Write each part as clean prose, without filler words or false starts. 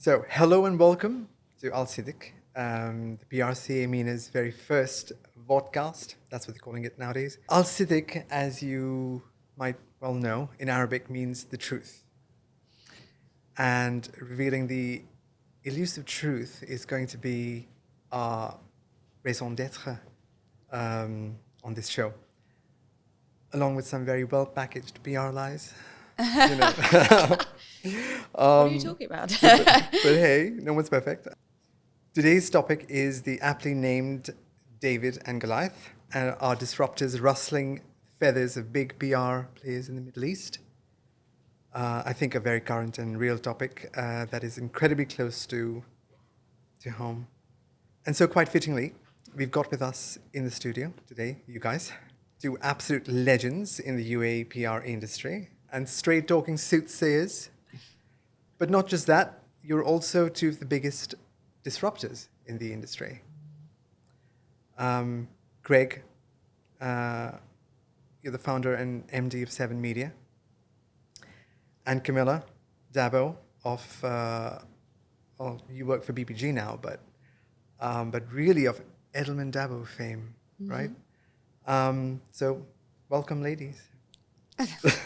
So, hello and welcome to Sidq, the PRCA Mena's very first vodcast. That's what they're calling it nowadays. Sidq, as you might well know, in Arabic means the truth. And revealing the elusive truth is going to be our raison d'etre on this show, along with some very well-packaged PR lies. You know. What are you talking about? but hey, no one's perfect. Today's topic is the aptly named David and Goliath, and our disruptors rustling feathers of big PR players in the Middle East. I think a very current and real topic that is incredibly close to home. And so quite fittingly, we've got with us in the studio today, you guys, two absolute legends in the UAE PR industry and straight-talking soothsayers. But not just that, you're also two of the biggest disruptors in the industry. Gregg, you're the founder and MD of 7 Media. And Camilla D'abo of, well, you work for BPG now, but really of Edelman D'abo fame, right? So welcome, ladies.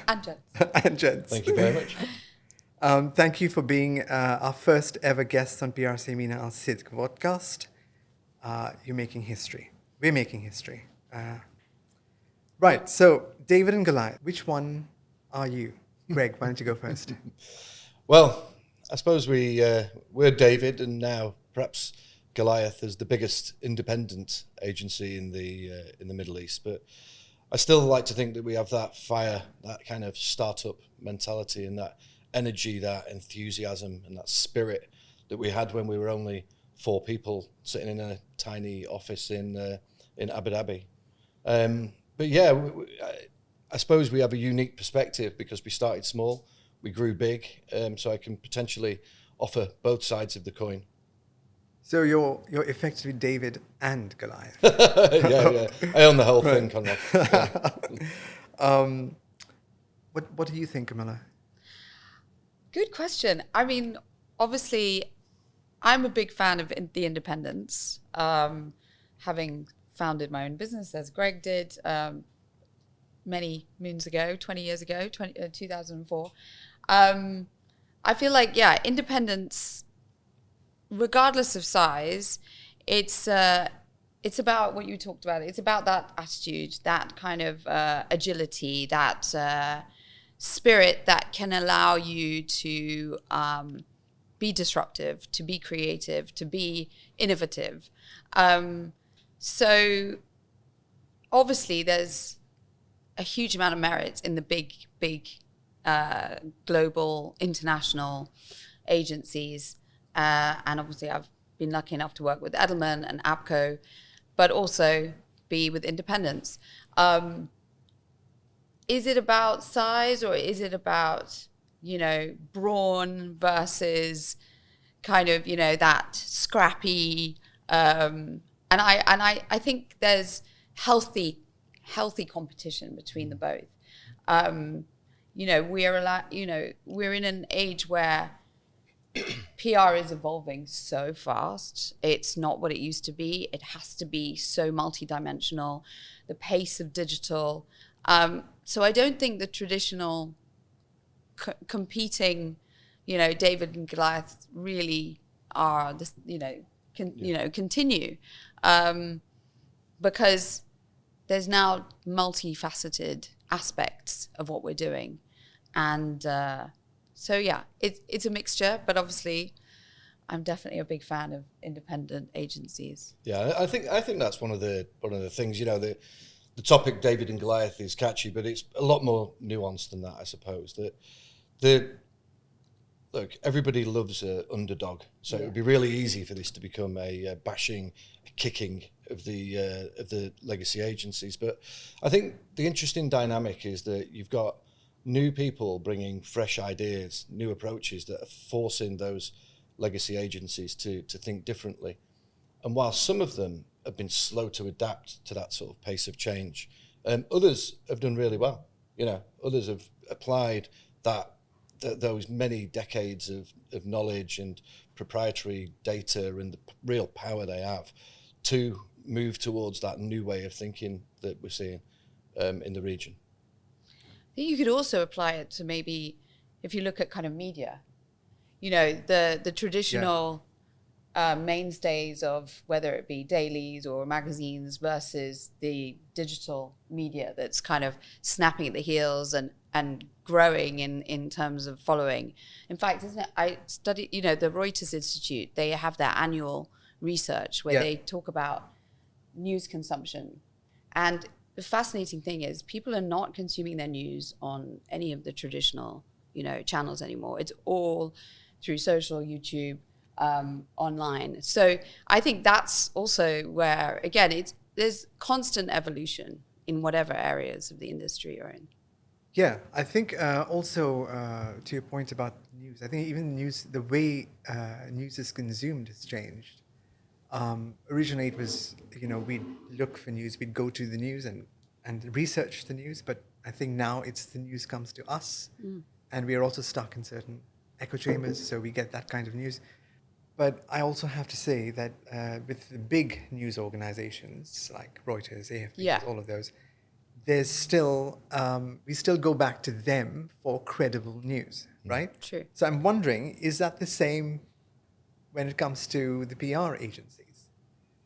And gents. And gents. Thank you very much. Thank you for being our first ever guest on PRCA Mena Sidq podcast. You're making history. We're making history. Right, so David and Goliath, which one are you? Gregg, why don't you go first? Well, I suppose we're David, and now perhaps Goliath is the biggest independent agency in the Middle East. But I still like to think that we have that fire, that kind of startup mentality, and that energy, that enthusiasm, and that spirit that we had when we were only 4 people sitting in a tiny office in Abu Dhabi. But yeah, I suppose we have a unique perspective because we started small, we grew big, so I can potentially offer both sides of the coin. So you're effectively David and Goliath. yeah. I own the whole thing, Conrad. Yeah. What do you think, Camilla? Good question. I mean, obviously, I'm a big fan of the independence. Having founded my own business, as Gregg did many moons ago, 20 years ago, 2004. I feel like, independence, regardless of size, it's about what you talked about. It's about that attitude, that kind of agility, that spirit that can allow you to be disruptive, to be creative, to be innovative. So obviously there's a huge amount of merit in the big global international agencies. And obviously I've been lucky enough to work with Edelman and APCO, but also be with independents. Is it about size, or is it about, brawn versus kind of, that scrappy, and I think there's healthy competition between the both. We're in an age where PR is evolving so fast. It's not what it used to be. It has to be so multidimensional. The pace of digital. So I don't think the traditional competing, David and Goliath really are this, continue, because there's now multifaceted aspects of what we're doing, and so yeah, it's a mixture. But obviously, I'm definitely a big fan of independent agencies. Yeah, I think that's one of the things. The topic David and Goliath is catchy, but it's a lot more nuanced than that, I suppose. Look, everybody loves an underdog, so it would be really easy for this to become a bashing, a kicking of the legacy agencies. But I think the interesting dynamic is that you've got new people bringing fresh ideas, new approaches that are forcing those legacy agencies to think differently. And while some of them have been slow to adapt to that sort of pace of change, others have done really well. Others have applied that those many decades of knowledge and proprietary data and the real power they have to move towards that new way of thinking that we're seeing in the region. I think you could also apply it to maybe if you look at kind of media, you know, the traditional mainstays of whether it be dailies or magazines versus the digital media that's kind of snapping at the heels and growing in terms of following. In fact, isn't it, I study, you know, the Reuters Institute, they have their annual research where they talk about news consumption. And the fascinating thing is people are not consuming their news on any of the traditional, you know, channels anymore. It's all through social, YouTube, online. So I think that's also where, again, there's constant evolution in whatever areas of the industry you're in. Yeah, I think also to your point about news, I think even news, the way news is consumed has changed. Originally it was, you know, we'd look for news, we'd go to the news and research the news, but I think now it's the news comes to us and we are also stuck in certain echo chambers, so we get that kind of news. But I also have to say that with the big news organizations like Reuters, AFP, all of those, there's still, we still go back to them for credible news, right? True. So I'm wondering, is that the same when it comes to the PR agencies,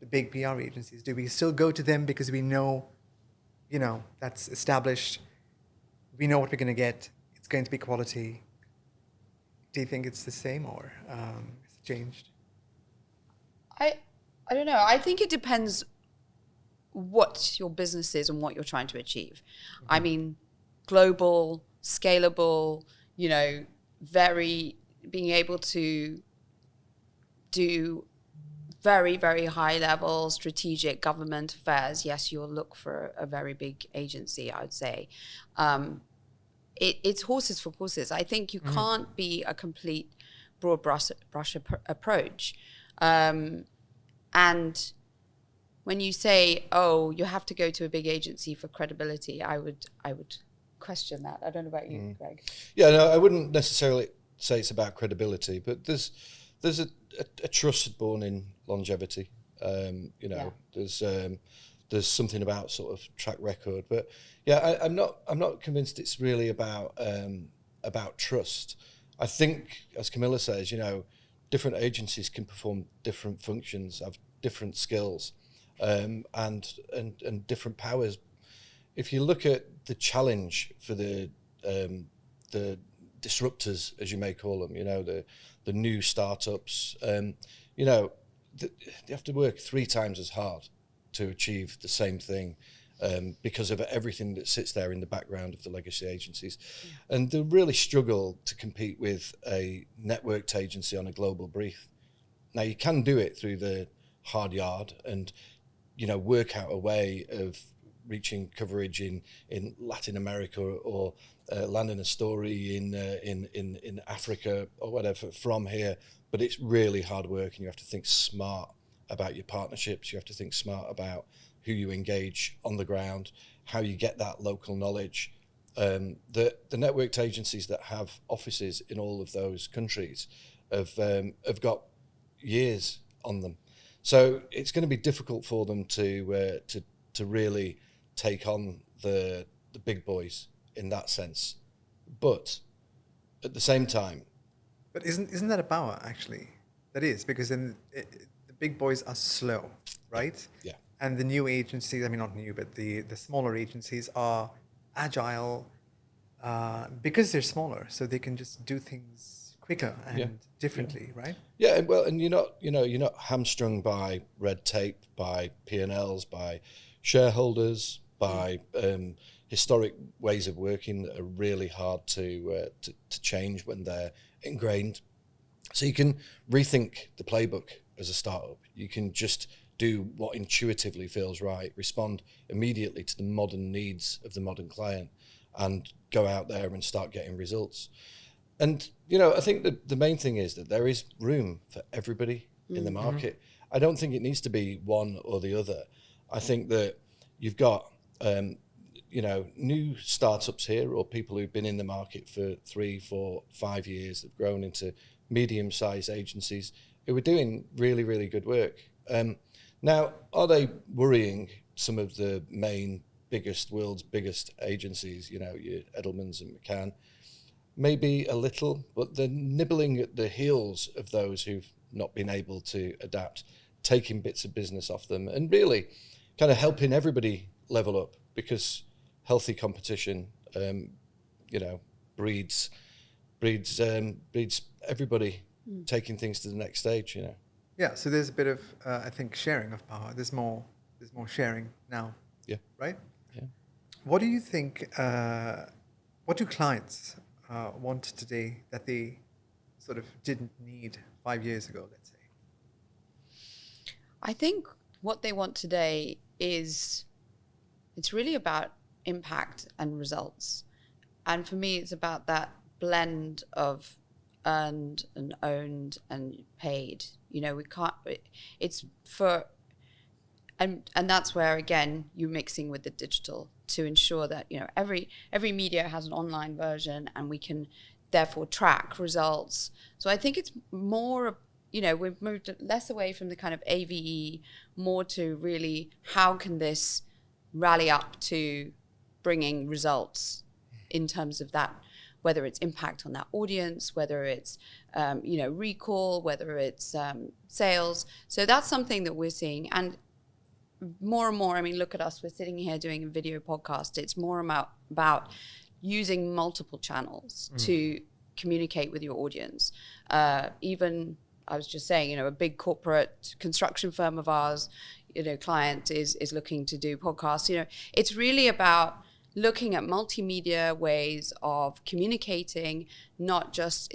the big PR agencies? Do we still go to them because we know, you know, that's established, we know what we're going to get, it's going to be quality? Do you think it's the same or it's changed? I don't know. I think it depends what your business is and what you're trying to achieve. I mean, global, scalable, you know, being able to do very, very high level strategic government affairs. Yes, you'll look for a very big agency, I would say. It's horses for courses. I think you can't be a complete broad brush approach. And when you say, oh, you have to go to a big agency for credibility, I would question that. I don't know about you, Greg. Yeah, no, I wouldn't necessarily say it's about credibility, but there's a trust born in longevity. You know, there's something about sort of track record, but yeah, I'm not convinced it's really about trust. I think, as Camilla says, you know, different agencies can perform different functions, have different skills, and different powers. If you look at the challenge for the disruptors, as you may call them, you know, the new startups, you know, they have to work 3 times as hard to achieve the same thing because of everything that sits there in the background of the legacy agencies. Yeah. And they really struggle to compete with a networked agency on a global brief. Now, you can do it through the hard yard and, you know, work out a way of reaching coverage in Latin America or landing a story in Africa or whatever from here. But it's really hard work, and you have to think smart about your partnerships. You have to think smart about who you engage on the ground, how you get that local knowledge. The networked agencies that have offices in all of those countries have got years on them. So it's going to be difficult for them to really take on the big boys in that sense. But at the same time, but isn't that a power actually? That is, because then the big boys are slow, right? Yeah. And the new agencies, I mean not new, but the smaller agencies are agile because they're smaller, so they can just do things quicker and differently, right? Yeah, well, and you're not hamstrung by red tape, by P&Ls, by shareholders, by historic ways of working that are really hard to change when they're ingrained. So you can rethink the playbook as a startup. You can just do what intuitively feels right, respond immediately to the modern needs of the modern client, and go out there and start getting results. And, you know, I think that the main thing is that there is room for everybody in the market. I don't think it needs to be one or the other. I think that you've got, new startups here or people who've been in the market for 3, 4, 5 years have grown into medium-sized agencies who are doing really, really good work. Now, are they worrying some of the world's biggest agencies, your Edelmans and McCann? Maybe a little, but they're nibbling at the heels of those who've not been able to adapt, taking bits of business off them, and really kind of helping everybody level up, because healthy competition, breeds everybody taking things to the next stage. Yeah. So there's a bit of, I think, sharing of power. There's more sharing now. Yeah. Right. Yeah. What do you think? What do clients want today that they sort of didn't need 5 years ago? Let's say. I think what they want today is, it's really about impact and results. And for me, it's about that blend of earned and owned and paid. We can't, it's for, and that's where, again, you're mixing with the digital to ensure that, every media has an online version, and we can therefore track results. So I think it's more, we've moved less away from the kind of AVE, more to really, how can this rally up to bringing results in terms of that, whether it's impact on that audience, whether it's, recall, whether it's sales. So that's something that we're seeing. And more and more, look at us, we're sitting here doing a video podcast. It's more about using multiple channels to communicate with your audience. Even, I was just saying, a big corporate construction firm of ours, client is looking to do podcasts. It's really about looking at multimedia ways of communicating, not just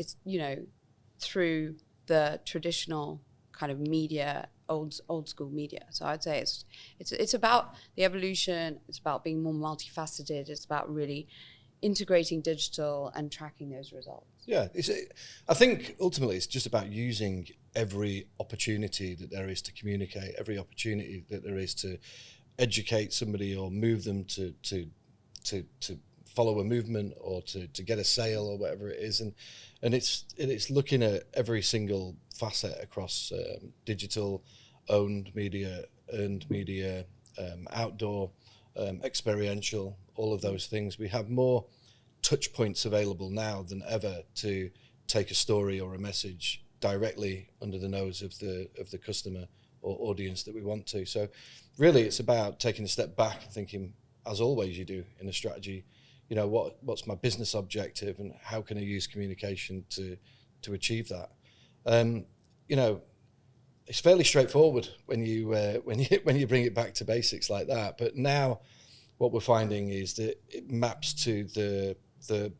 through the traditional kind of media, old school media. So I'd say it's about the evolution. It's about being more multifaceted. It's about really integrating digital and tracking those results. Yeah, I think ultimately it's just about using every opportunity that there is to communicate, every opportunity that there is to educate somebody or move them to follow a movement or to get a sale or whatever it is, and it's looking at every single facet across digital, owned media, earned media, outdoor, experiential, all of those things. We have more touch points available now than ever to take a story or a message directly under the nose of the customer or audience that we want to. So really it's about taking a step back and thinking, as always you do in a strategy, what's my business objective and how can I use communication to achieve that? It's fairly straightforward when you bring it back to basics like that. But now what we're finding is that it maps to the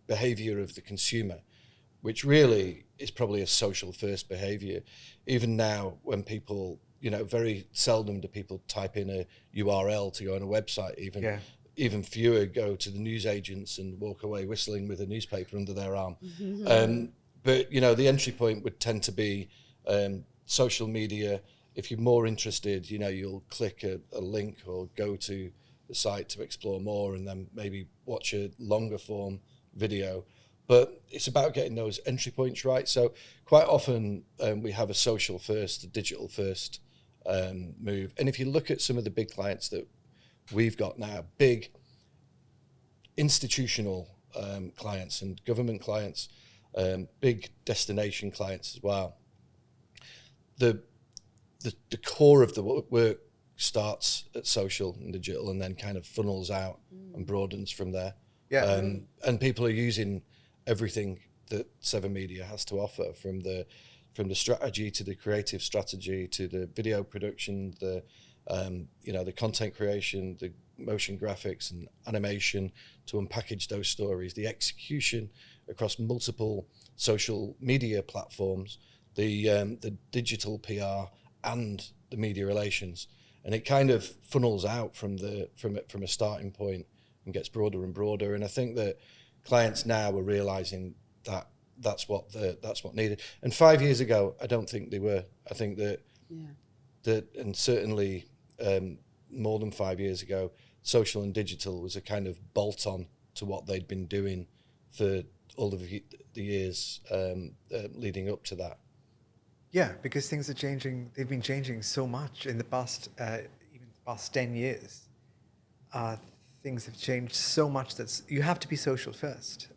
behavior of the consumer, which really is probably a social first behavior. Even now when people, very seldom do people type in a URL to go on a website, even fewer go to the newsagents and walk away whistling with a newspaper under their arm. But the entry point would tend to be social media. If you're more interested, you'll click a link or go to the site to explore more, and then maybe watch a longer form video. But it's about getting those entry points right. So quite often we have a social first, a digital first move. And if you look at some of the big clients that we've got now, big institutional clients and government clients, big destination clients as well, the core of the work starts at social and digital and then kind of funnels out and broadens from there. Yeah. And people are using everything that Seven Media has to offer, from the strategy to the creative strategy to the video production, the content creation, the motion graphics and animation to unpackage those stories, the execution across multiple social media platforms, the digital PR and the media relations. And it kind of funnels out from a starting point and gets broader and broader. And I think that clients now are realizing that that's what needed. And 5 years ago, I don't think they were. I think that and certainly more than 5 years ago, social and digital was a kind of bolt-on to what they'd been doing for all of the years leading up to that. Yeah, because things are changing. They've been changing so much in the past, even the past 10 years. Things have changed so much that you have to be social first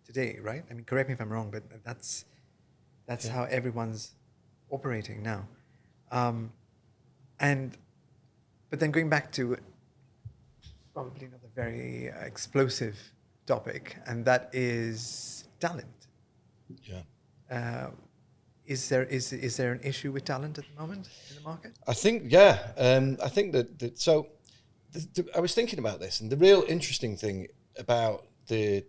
today, right? I mean, correct me if I'm wrong, but that's how everyone's operating now. But then going back to probably another very explosive topic, and that is talent. Yeah. Is there an issue with talent at the moment in the market? I think that so I was thinking about this, and the real interesting thing about the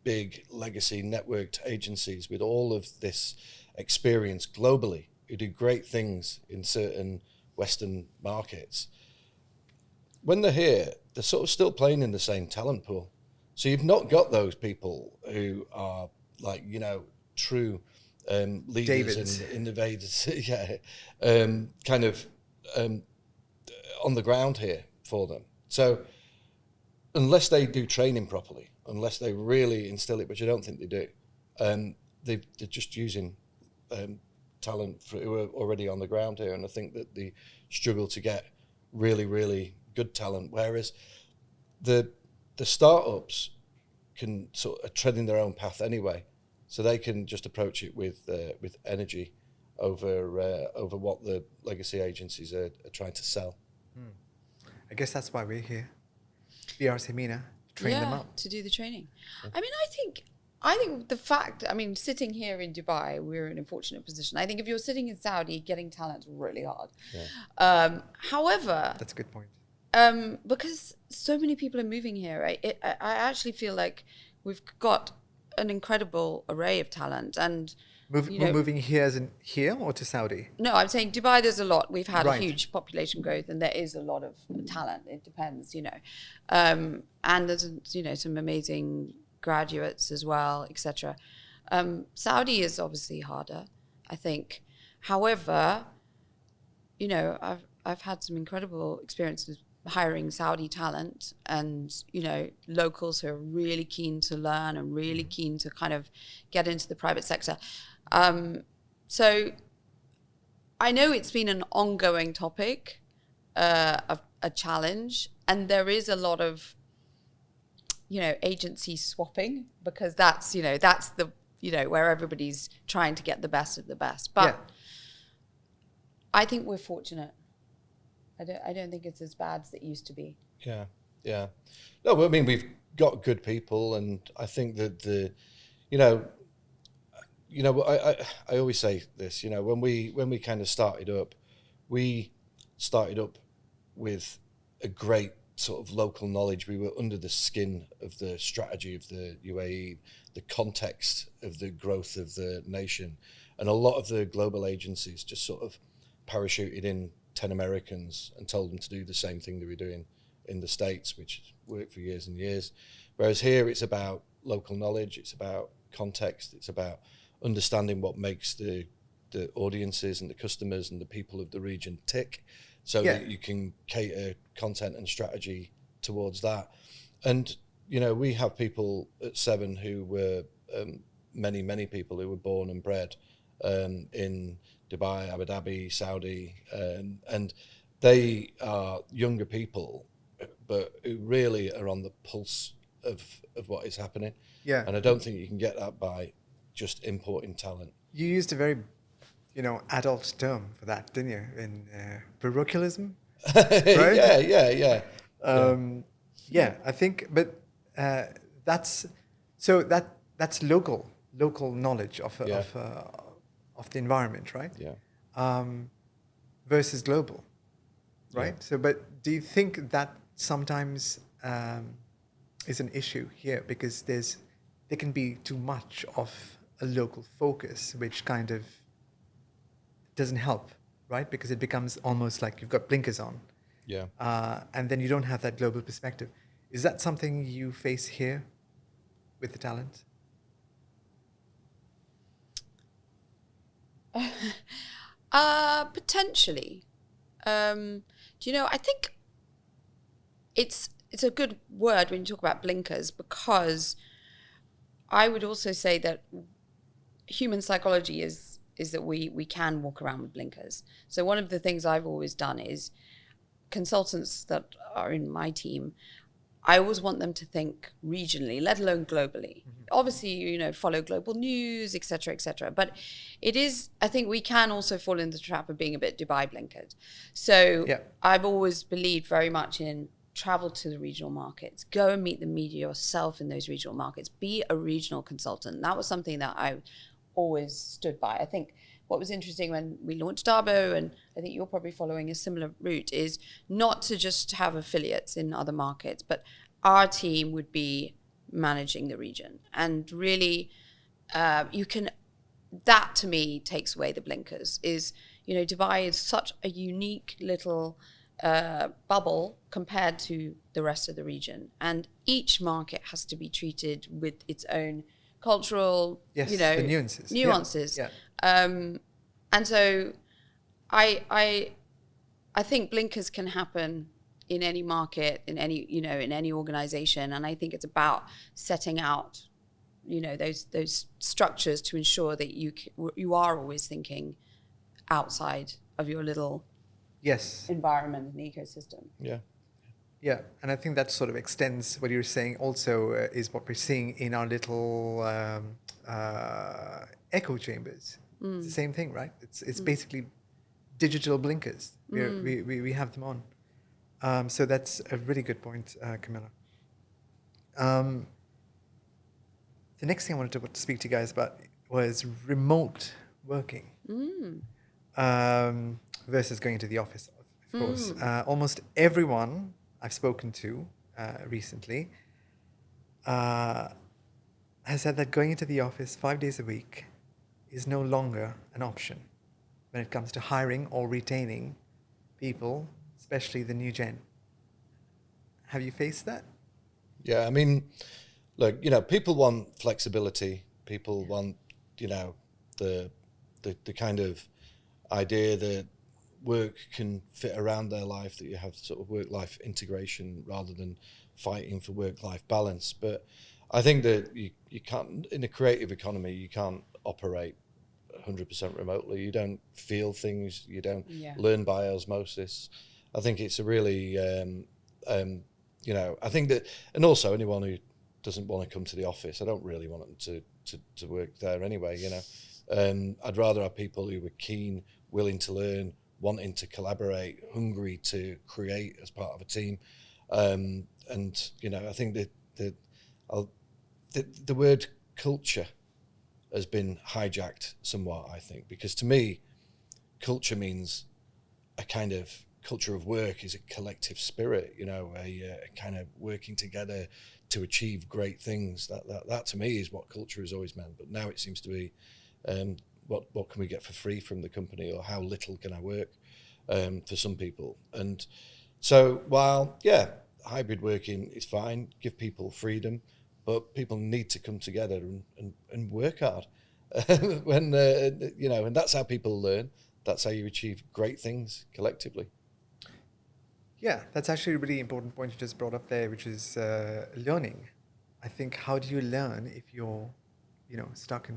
big legacy networked agencies with all of this experience globally, who do great things in certain Western markets, when they're here, they're sort of still playing in the same talent pool. So you've not got those people who are like, true leaders Davids. and innovators, kind of on the ground here for them. So unless they do training properly, unless they really instill it, which I don't think they do, they're just using talent who are already on the ground here. And I think that they struggle to get really, really good talent, whereas the startups can sort of tread in their own path anyway, so they can just approach it with energy over what the legacy agencies are trying to sell. I guess that's why we're here. PRCA Mena, to train them up. to do the training. I mean, I think the fact, sitting here in Dubai, we're in a fortunate position. I think if you're sitting in Saudi, getting talent is really hard. Yeah. However, That's a good point. because so many people are moving here, I actually feel like we've got an incredible array of talent. And Moving here as in here or to Saudi? no, I'm saying Dubai, there's a lot. We've had Right. a huge population growth, and there is a lot of talent. It depends, and there's some amazing graduates as well, etc. Saudi is obviously harder, I think. However, I've had some incredible experiences hiring Saudi talent, and locals who are really keen to learn and really keen to kind of get into the private sector. So I know it's been an ongoing topic, of a challenge, and there is a lot of agency swapping, because that's the where everybody's trying to get the best of the best. But I think we're fortunate. I don't think it's as bad as it used to be. Yeah. No, but I mean, we've got good people, and I think that I always say this, when we kind of started up, we started up with a great sort of local knowledge. We were under the skin of the strategy of the UAE, the context of the growth of the nation, and a lot of the global agencies just sort of parachuted in 10 Americans and told them to do the same thing they were doing in the States, which worked for years and years. Whereas here it's about local knowledge, it's about context, it's about understanding what makes the audiences and the customers and the people of the region tick, so that you can cater content and strategy towards that. And we have people at Seven who were many people who were born and bred in Dubai, Abu Dhabi, Saudi, and they are younger people, but who really are on the pulse of what is happening. Yeah. And I don't think you can get that by just importing talent. You used a very, adult term for that, didn't you? In parochialism, right? Yeah. I think, but that's local knowledge of the environment, right? Yeah. Versus global, right? Yeah. So, but do you think that sometimes is an issue here, because there can be too much of a local focus, which kind of doesn't help, right? Because it becomes almost like you've got blinkers on. Yeah. And then you don't have that global perspective. Is that something you face here with the talent? Potentially. I think it's a good word when you talk about blinkers, because I would also say that human psychology is that we can walk around with blinkers. So one of the things I've always done is consultants that are in my team, I always want them to think regionally, let alone globally. Obviously, follow global news, et cetera. But it is, I think we can also fall into the trap of being a bit Dubai blinkered. So I've always believed very much in travel to the regional markets, go and meet the media yourself in those regional markets, be a regional consultant. That was something that I always stood by. I think what was interesting when we launched D'abo, and I think you're probably following a similar route, is not to just have affiliates in other markets, but our team would be managing the region. And really, that to me takes away the blinkers. Dubai is such a unique little bubble compared to the rest of the region. And each market has to be treated with its own cultural, the nuances. And so I think blinkers can happen in any market, in any organization. And I think it's about setting out, those structures to ensure that you are always thinking outside of your little environment and ecosystem. Yeah, and I think that sort of extends what you're saying also is what we're seeing in our little echo chambers. It's the same thing, right? It's basically digital blinkers. We have them on. So that's a really good point, Camilla. The next thing I wanted to speak to you guys about was remote working versus going to the office, of course. Almost everyone I've spoken to recently has said that going into the office 5 days a week is no longer an option when it comes to hiring or retaining people, especially the new gen. Have you faced that? Yeah, I mean, look, people want flexibility. People want, the kind of idea that work can fit around their life, that you have sort of work-life integration rather than fighting for work-life balance. But I think that you can't, in a creative economy, you can't operate 100% remotely. You don't feel things. You don't learn by osmosis. I think it's a really, I think that, and also anyone who doesn't want to come to the office, I don't really want them to work there anyway, I'd rather have people who are keen, willing to learn, wanting to collaborate, hungry to create as part of a team. I think that the word culture has been hijacked somewhat, I think, because to me, culture means a kind of culture of work is a collective spirit, a kind of working together to achieve great things. That to me is what culture has always meant. But now it seems to be, what can we get for free from the company, or how little can I work for some people? And so while, hybrid working is fine, give people freedom, but people need to come together and work hard. And that's how people learn. That's how you achieve great things collectively. Yeah, that's actually a really important point you just brought up there, which is learning. I think, how do you learn if you're, stuck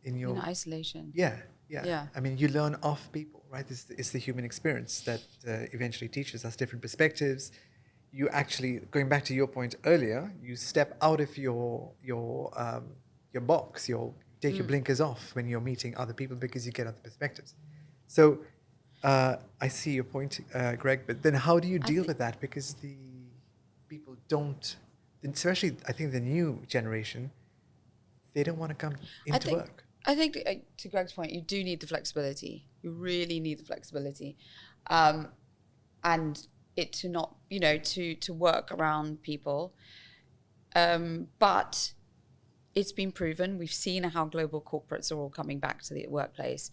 in your... In isolation. Yeah. I mean, you learn off people, right? It's the human experience that eventually teaches us different perspectives. You actually, going back to your point earlier, you step out of your box. You take your blinkers off when you're meeting other people because you get other perspectives. So I see your point, Gregg. But then, how do you deal with that? Because the people don't, especially I think the new generation, they don't want to come into work. I think to Gregg's point, you do need the flexibility. You really need the flexibility, and it to not, to work around people. But it's been proven. We've seen how global corporates are all coming back to the workplace.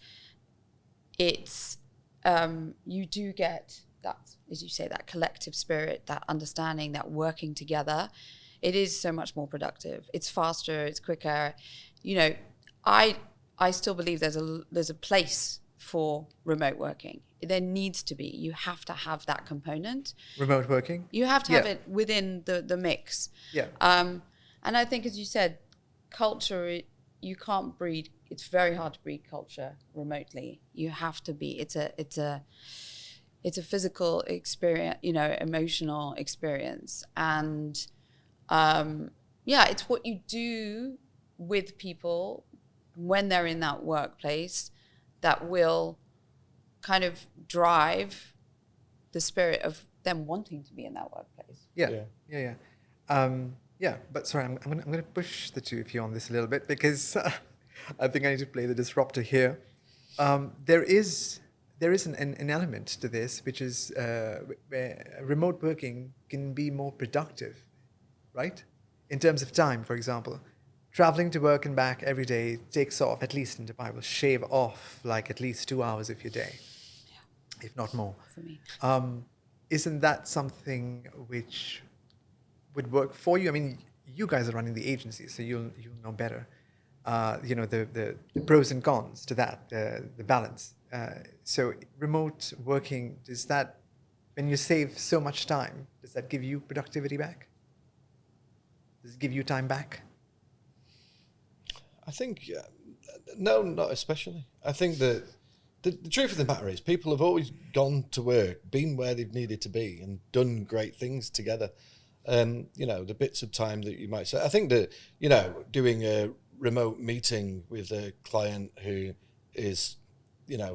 It's you do get that, as you say, that collective spirit, that understanding, that working together. It is so much more productive. It's faster. It's quicker. I still believe there's a place for remote working. There needs to be. You have to have that component. Remote working? You have to have it within the mix. Yeah. And I think, as you said, culture, you can't breed. It's very hard to breed culture remotely. You have to be. It's a physical experience, emotional experience, and it's what you do with people when they're in that workplace that will kind of drive the spirit of them wanting to be in that workplace. But sorry, I'm going to push the two of you on this a little bit, because I think I need to play the disruptor here. There is an element to this, which is where remote working can be more productive, right? In terms of time, for example. Traveling to work and back every day takes off, at least in Dubai, will shave off like at least 2 hours of your day, if not more. For me. Isn't that something which would work for you? I mean, you guys are running the agency, so you'll know better. The pros and cons to that, the balance. So remote working, does that, when you save so much time, does that give you productivity back? Does it give you time back? I think, no, not especially. I think that the truth of the matter is people have always gone to work, been where they've needed to be, and done great things together. The bits of time that you might say, I think that, doing a remote meeting with a client who is,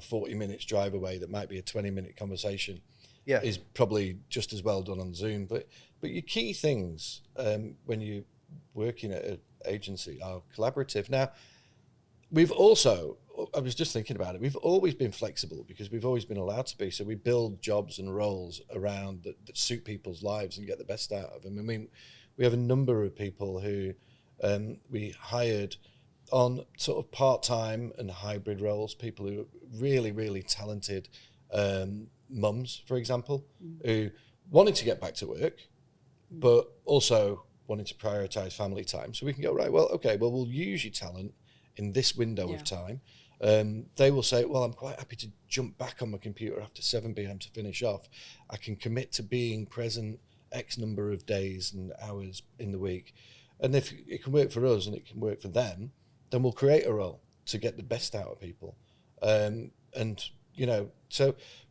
40 minutes drive away, that might be a 20-minute conversation, is probably just as well done on Zoom. But your key things when you're working at an agency are collaborative. Now, we've also, I was just thinking about it, we've always been flexible because we've always been allowed to be. So we build jobs and roles around that suit people's lives and get the best out of them. I mean, we have a number of people who we hired on sort of part-time and hybrid roles, people who are really, really talented mums, for example, who wanted to get back to work, but also wanted to prioritize family time. So we can go, right, we'll use your talent in this window of time. They will say, well, I'm quite happy to jump back on my computer after 7 p.m. to finish off. I can commit to being present X number of days and hours in the week. And if it can work for us and it can work for them, then we'll create a role to get the best out of people. So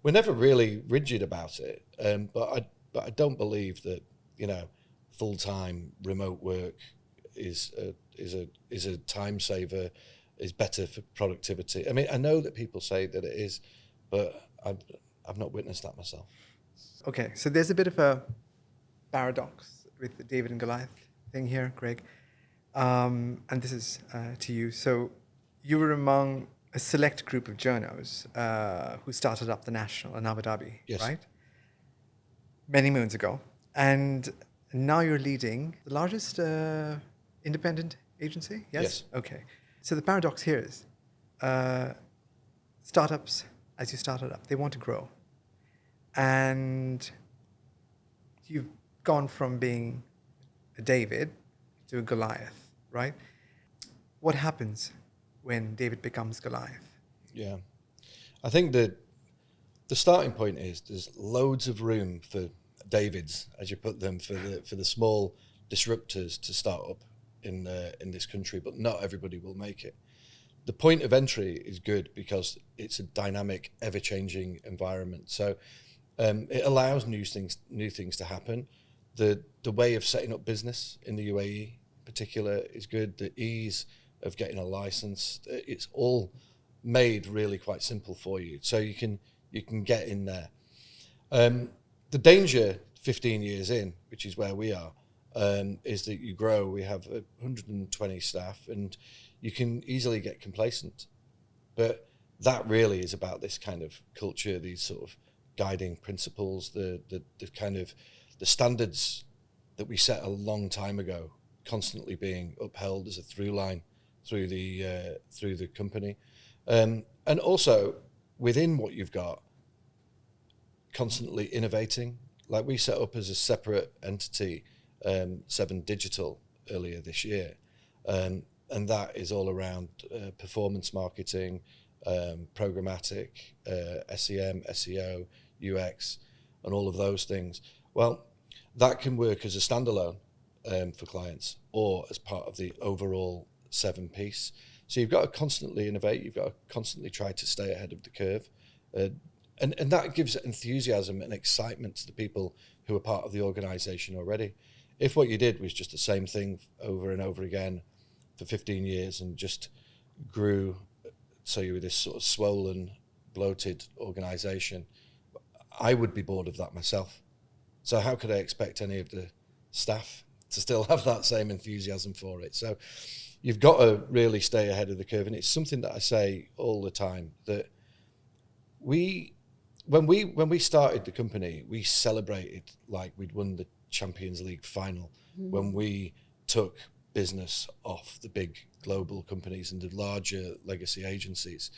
we're never really rigid about it. But I don't believe that, full-time remote work is a time saver, is better for productivity. I mean, I know that people say that it is, but I've not witnessed that myself. Okay, so there's a bit of a paradox with the David and Goliath thing here, Gregg. And this is to you. So you were among a select group of journos who started up the National in Abu Dhabi, right? Many moons ago. And now you're leading the largest independent agency, yes? Okay. So the paradox here is startups, as you started up, they want to grow. And you've gone from being a David to a Goliath, right? What happens when David becomes Goliath? Yeah. I think that the starting point is there's loads of room for Davids, as you put them, for the small disruptors to start up in this country, but not everybody will make it. The point of entry is good because it's a dynamic, ever-changing environment. So it allows new things to happen. The way of setting up business in the UAE in particular is good. The ease of getting a license, it's all made really quite simple for you. So you can get in there. The danger 15 years in, which is where we are, is that you grow. We have 120 staff and you can easily get complacent. But that really is about this kind of culture, these sort of guiding principles, the kind of the standards that we set a long time ago, constantly being upheld as a through line through the company. And also within what you've got, constantly innovating. Like we set up as a separate entity, 7 Digital earlier this year. And that is all around performance marketing, programmatic, SEM, SEO, UX, and all of those things. Well, that can work as a standalone for clients or as part of the overall 7 piece. So you've got to constantly innovate. You've got to constantly try to stay ahead of the curve. And that gives enthusiasm and excitement to the people who are part of the organization already. If what you did was just the same thing over and over again for 15 years and just grew, so you were this sort of swollen, bloated organization, I would be bored of that myself. So how could I expect any of the staff to still have that same enthusiasm for it? So you've got to really stay ahead of the curve. And it's something that I say all the time, that when we started the company, we celebrated like we'd won the Champions League final when we took business off the big global companies and the larger legacy agencies.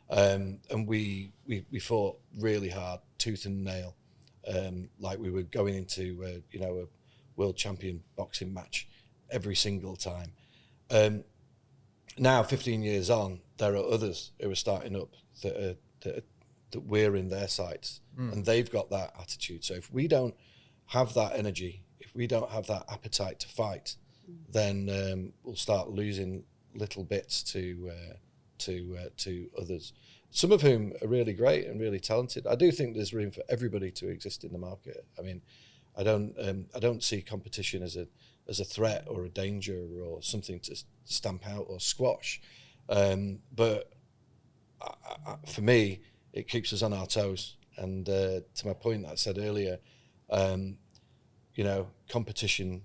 And we fought really hard, tooth and nail, like we were going into a world champion boxing match every single time. Now, 15 years on, there are others who are starting up that we're in their sights, and they've got that attitude. So if we don't have that energy, if we don't have that appetite to fight, then we'll start losing little bits to others, some of whom are really great and really talented. I do think there's room for everybody to exist in the market. I mean, I don't see competition as a threat or a danger or something to stamp out or squash. But for me, it keeps us on our toes. And to my point that I said earlier, competition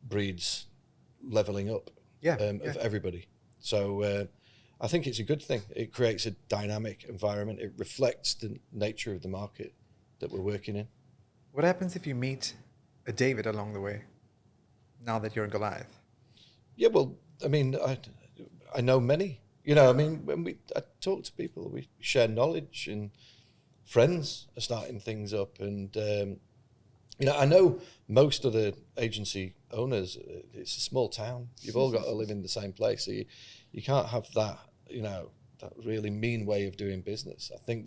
breeds leveling up of everybody. So I think it's a good thing. It creates a dynamic environment. It reflects the nature of the market that we're working in. What happens if you meet a David along the way, now that you're in Goliath? Yeah, well, I mean, I know many. When I talk to people, we share knowledge, and friends are starting things up. And, I know most of the agency owners, it's a small town. You've all got to live in the same place. So you can't have that, that really mean way of doing business. I think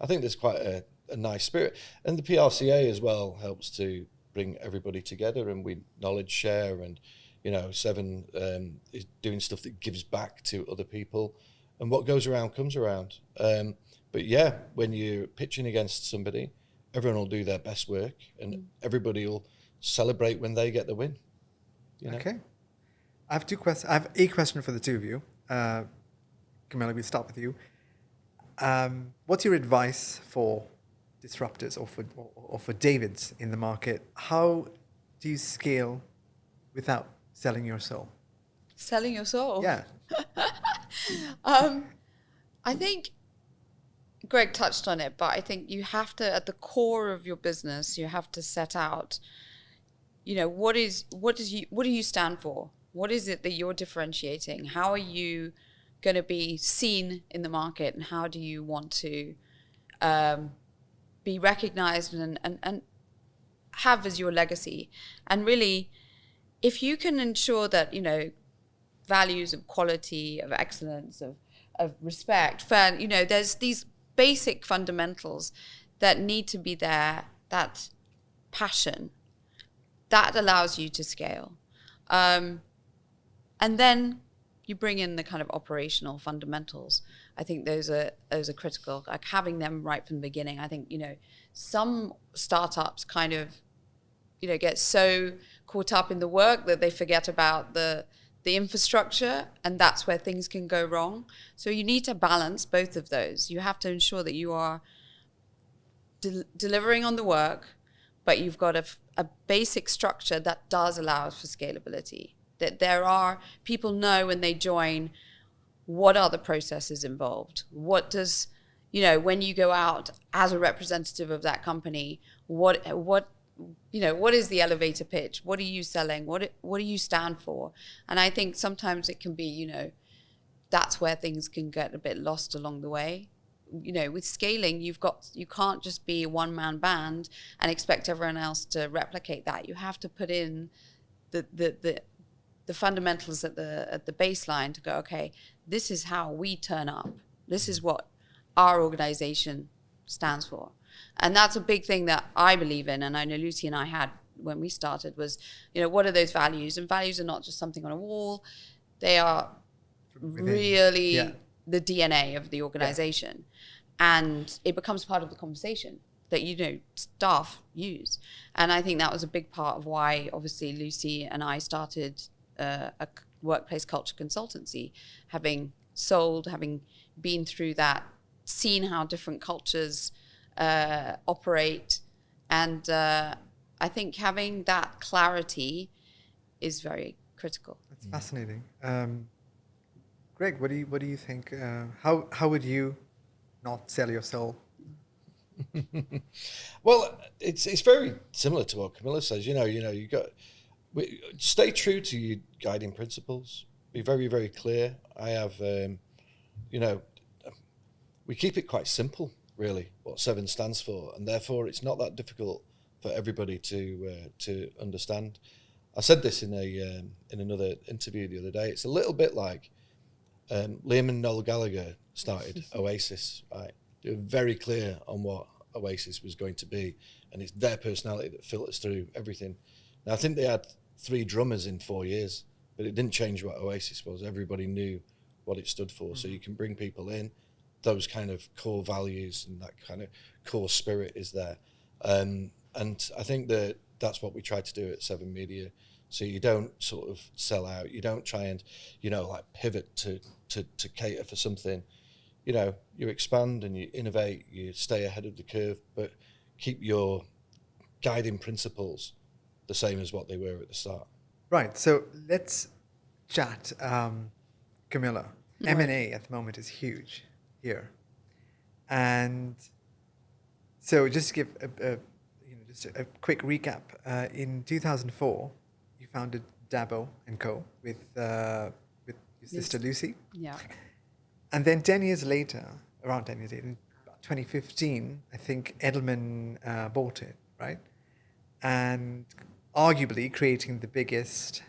there's quite a nice spirit. And the PRCA as well helps to bring everybody together, and we knowledge share, and Seven is doing stuff that gives back to other people, and what goes around comes around. But yeah, when you're pitching against somebody, everyone will do their best work, and everybody will celebrate when they get the win. Okay. I have 2 questions. I have a question for the two of you. Camilla, we'll start with you. What's your advice for disruptors or for Davids in the market? How do you scale without selling your soul? Selling your soul? Yeah. I think Gregg touched on it, but I think you have to, at the core of your business, you have to set out, what do you stand for? What is it that you're differentiating? How are you going to be seen in the market, and how do you want to be recognized and have as your legacy? And really, if you can ensure that, values of quality, of excellence, of respect, fair, there's these basic fundamentals that need to be there, that passion, that allows you to scale. And then you bring in the kind of operational fundamentals. I think those are critical, like having them right from the beginning. I think, some startups kind of, get so caught up in the work that they forget about the infrastructure, and that's where things can go wrong. So you need to balance both of those. You have to ensure that you are delivering on the work, but you've got a basic structure that does allow for scalability. That there are, people know when they join, what are the processes involved? What does, when you go out as a representative of that company, what is the elevator pitch? What are you selling? What do you stand for? And I think sometimes it can be, that's where things can get a bit lost along the way. With scaling, you can't just be a one-man band and expect everyone else to replicate that. You have to put in the fundamentals at the baseline to go, okay, this is how we turn up. This is what our organization stands for. And that's a big thing that I believe in, and I know Lucy and I had when we started, was, what are those values? And values are not just something on a wall. They are really the DNA of the organization. And it becomes part of the conversation that, staff use. And I think that was a big part of why, obviously, Lucy and I started a workplace culture consultancy, having been through that, seen how different cultures operate. And I think having that clarity is very critical. That's fascinating. Greg, what do you think? How would you not sell your soul? Well, it's very similar to what Camilla says. You got stay true to your guiding principles. Be very, very clear. I have, we keep it quite simple, really, what 7 stands for, and therefore it's not that difficult for everybody to understand. I said this in another interview the other day. It's a little bit like Liam and Noel Gallagher started Oasis, right? They were very clear on what Oasis was going to be, and it's their personality that filters through everything. Now, I think they had 3 drummers in 4 years, but it didn't change what Oasis was. Everybody knew what it stood for. So you can bring people in, those kind of core values and that kind of core spirit is there. And I think that's what we try to do at 7 Media. So you don't sort of sell out. You don't try and, pivot to cater for something. You expand and you innovate, you stay ahead of the curve, but keep your guiding principles the same as what they were at the start. Right. So let's chat. Camilla, M&A at the moment is huge here. And so just to give a quick recap, in 2004, you founded D'abo & Co. with your sister Lucy. Yeah. And then 10 years later, around 10 years later, in 2015, I think Edelman bought it, right? And arguably creating the biggest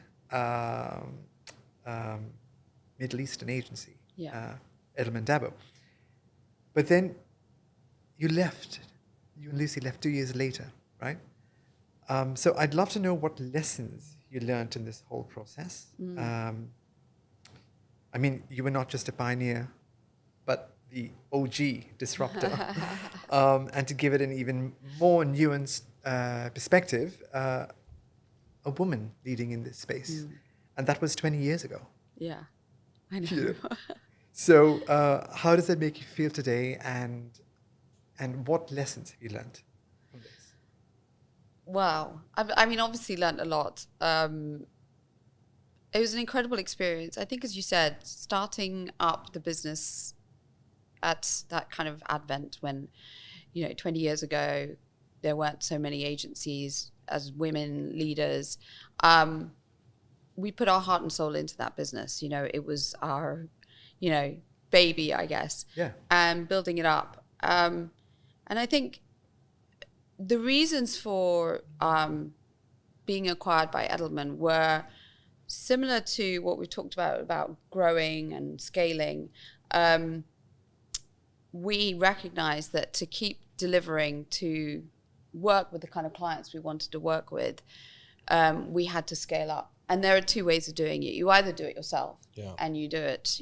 Middle Eastern agency, Edelman D'abo. But then you and Lucy left 2 years later, right? So I'd love to know what lessons you learned in this whole process. I mean, you were not just a pioneer, but the OG disruptor. And to give it an even more nuanced perspective, a woman leading in this space. And that was 20 years ago. Yeah, I know. Yeah. So how does that make you feel today, and what lessons have you learned from this? Wow. I mean, obviously learned a lot. It was an incredible experience. I think, as you said, starting up the business at that kind of advent when, 20 years ago, there weren't so many agencies as women leaders. We put our heart and soul into that business. It was our, baby, I guess. Yeah. And building it up. And I think the reasons for being acquired by Edelman were similar to what we talked about growing and scaling. We recognized that to keep delivering, to work with the kind of clients we wanted to work with, we had to scale up. And there are 2 ways of doing it. You either do it yourself and you do it,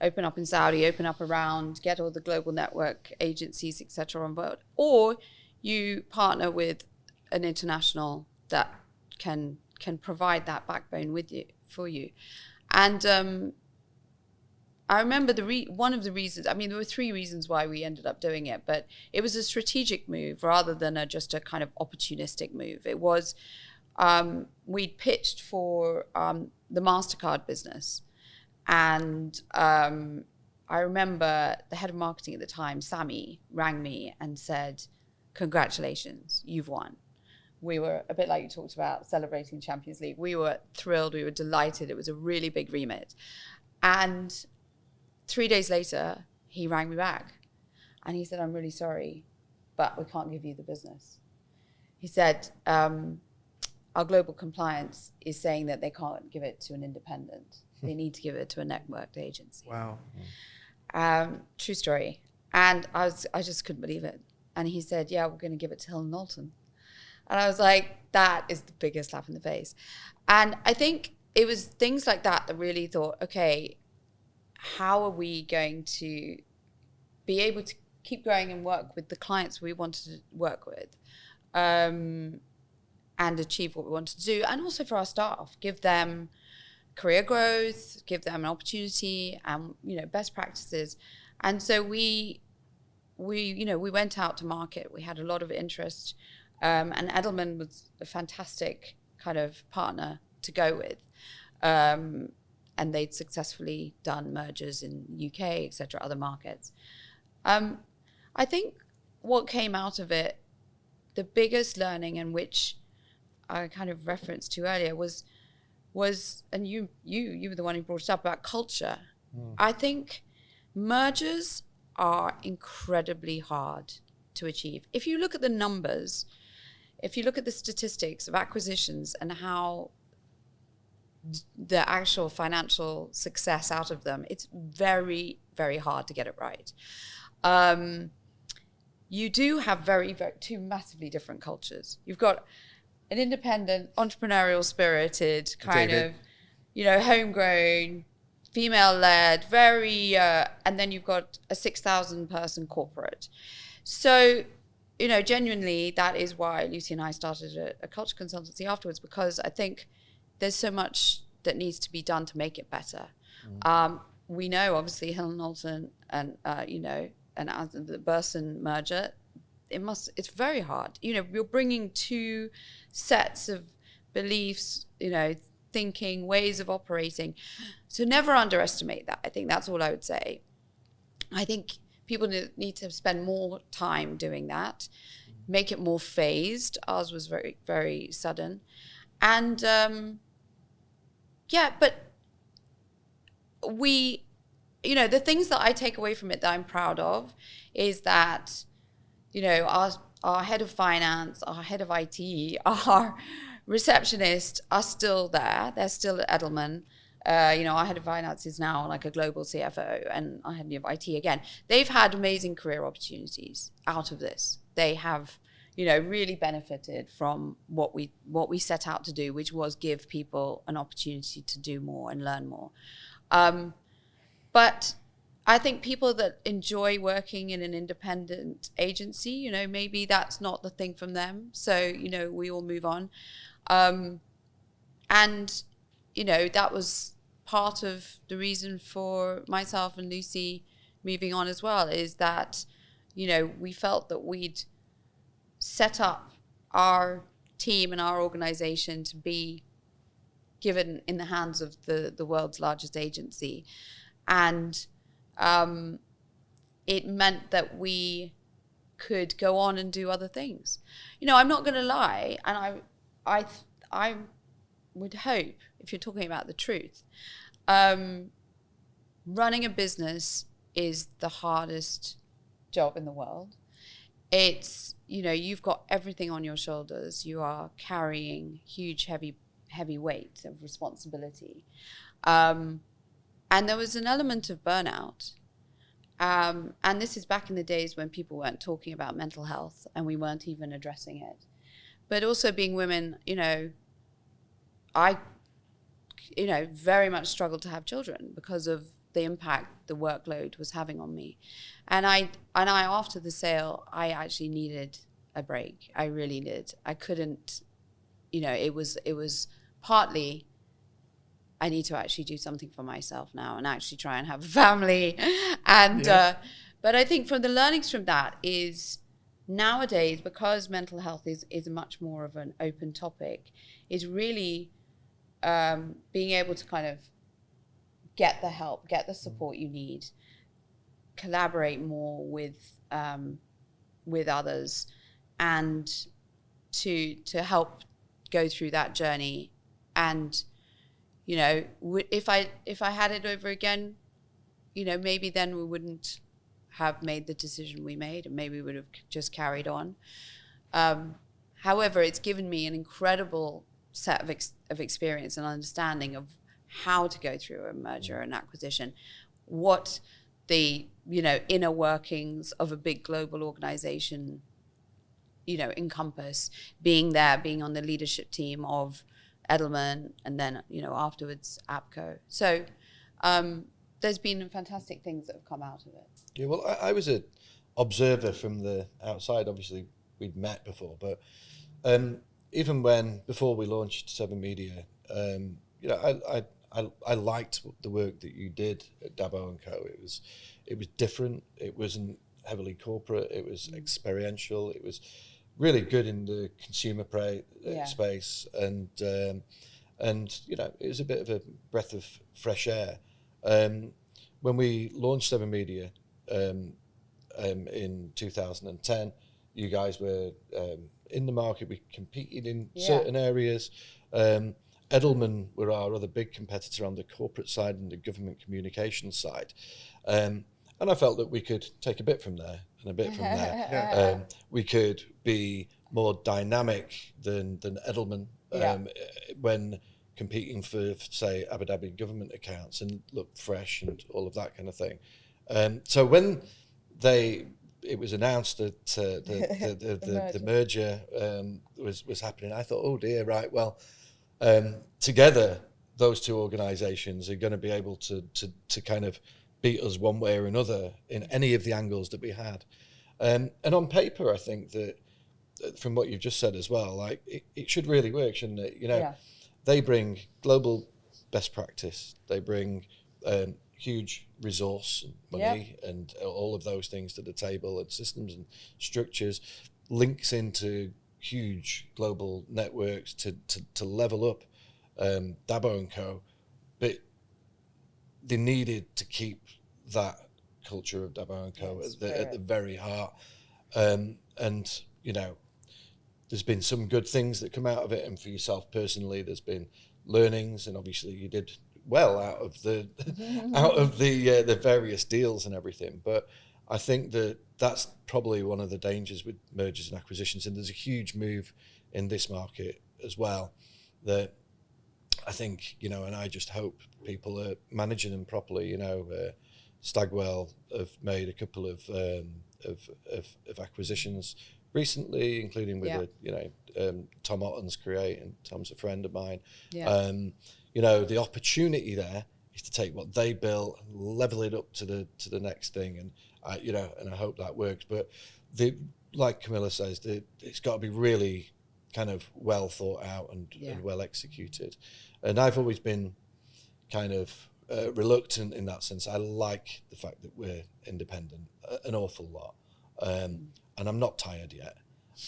open up in Saudi, open up around, get all the global network agencies, et cetera, on board, or you partner with an international that can provide that backbone for you. And I remember one of the reasons, there were 3 reasons why we ended up doing it, but it was a strategic move rather than just a kind of opportunistic move. It was, we'd pitched for the MasterCard business. And I remember the head of marketing at the time, Sammy, rang me and said, "Congratulations, you've won." We were a bit like you talked about celebrating Champions League. We were thrilled. We were delighted. It was a really big remit. And 3 days later, he rang me back and he said, "I'm really sorry, but we can't give you the business." He said, "Our global compliance is saying that they can't give it to an independent. They need to give it to a networked agency." Wow. True story. And I just couldn't believe it. And he said, yeah, we're going to give it to Hill & Knowlton. And I was like, that is the biggest slap in the face. And I think it was things like that that really thought, okay, how are we going to be able to keep growing and work with the clients we wanted to work with, and achieve what we wanted to do, and also for our staff, give them career growth, give them an opportunity, and best practices. And so we went out to market. We had a lot of interest, and Edelman was a fantastic kind of partner to go with, and they'd successfully done mergers in UK, etc., other markets. I think what came out of it, the biggest learning, and which I kind of referenced to earlier, was, and you were the one who brought it up about culture. I think mergers are incredibly hard to achieve. If you look at the numbers, if you look at the statistics of acquisitions and how the actual financial success out of them, it's very, very hard to get it right. You do have two massively different cultures. You've got an independent, entrepreneurial spirited, kind of, homegrown, female-led, very, and then you've got a 6,000 person corporate. So, genuinely, that is why Lucy and I started a culture consultancy afterwards, because I think there's so much that needs to be done to make it better. We know, obviously, Hill & Knowlton and, and as the Burson merger, it's very hard. You're bringing two sets of beliefs, thinking, ways of operating. So never underestimate that. I think that's all I would say. I think people need to spend more time doing that, make it more phased. Ours was very, very sudden. And but the things that I take away from it that I'm proud of is that, our head of finance, our head of IT, our receptionist are still there. They're still at Edelman. Our head of finance is now like a global CFO, and our head of IT again. They've had amazing career opportunities out of this. They have, really benefited from what we set out to do, which was give people an opportunity to do more and learn more. But I think people that enjoy working in an independent agency, maybe that's not the thing from them. So, we all move on. And, that was part of the reason for myself and Lucy moving on as well, is that, we felt that we'd set up our team and our organization to be given in the hands of the world's largest agency. And it meant that we could go on and do other things. I'm not going to lie, and I would hope, if you're talking about the truth, running a business is the hardest job in the world. It's, you've got everything on your shoulders. You are carrying huge, heavy weights of responsibility. And there was an element of burnout. And this is back in the days when people weren't talking about mental health and we weren't even addressing it. But also being women, I, very much struggled to have children because of the impact the workload was having on me. And I after the sale, I actually needed a break. I really did. I couldn't, it was partly, I need to actually do something for myself now and actually try and have a family. And, but I think from the learnings from that is nowadays, because mental health is much more of an open topic, is really being able to kind of get the help, get the support you need, collaborate more with others, and to help go through that journey. And if I had it over again, maybe then we wouldn't have made the decision we made, and maybe we would have just carried on. However, it's given me an incredible set of experience and understanding of how to go through a merger and acquisition, what the, you know, inner workings of a big global organization, you know, encompass, being there, being on the leadership team of Edelman, and then, you know, afterwards APCO. So there's been fantastic things that have come out of it. Yeah, well, I was an observer from the outside. Obviously, we'd met before, but even before we launched Seven Media, you know, I liked the work that you did at D'abo and Co. It was different. It wasn't heavily corporate. It was experiential. It was really good in the consumer space, and you know, it was a bit of a breath of fresh air. When we launched Seven Media in 2010, you guys were in the market. We competed in certain areas. Edelman were our other big competitor on the corporate side and the government communications side. And I felt that we could take a bit from there and a bit from there. We could be more dynamic than Edelman when competing for, say, Abu Dhabi government accounts, and look fresh and all of that kind of thing. So when it was announced that the merger was happening, I thought, oh dear, right, well, together those two organisations are going to be able to kind of beat us one way or another in any of the angles that we had. And on paper, I think that from what you've just said as well, like it should really work, shouldn't it? You know, they bring global best practice. They bring huge resource and money and all of those things to the table, and systems and structures, links into huge global networks to level up D'abo and Co. But they needed to keep that culture of D'abo and Co. at the very heart. And, you know, there's been some good things that come out of it, and for yourself personally, there's been learnings, and obviously you did well out of the the various deals and everything. But I think that's probably one of the dangers with mergers and acquisitions, and there's a huge move in this market as well that I think, you know, and I just hope people are managing them properly. You know, Stagwell have made a couple of acquisitions recently, including with Tom Otton's Create, and Tom's a friend of mine. You know, the opportunity there is to take what they built and level it up to the next thing, and I hope that works. But like Camilla says, it's got to be really kind of well thought out and well executed. And I've always been kind of reluctant in that sense. I like the fact that we're independent an awful lot, and I'm not tired yet,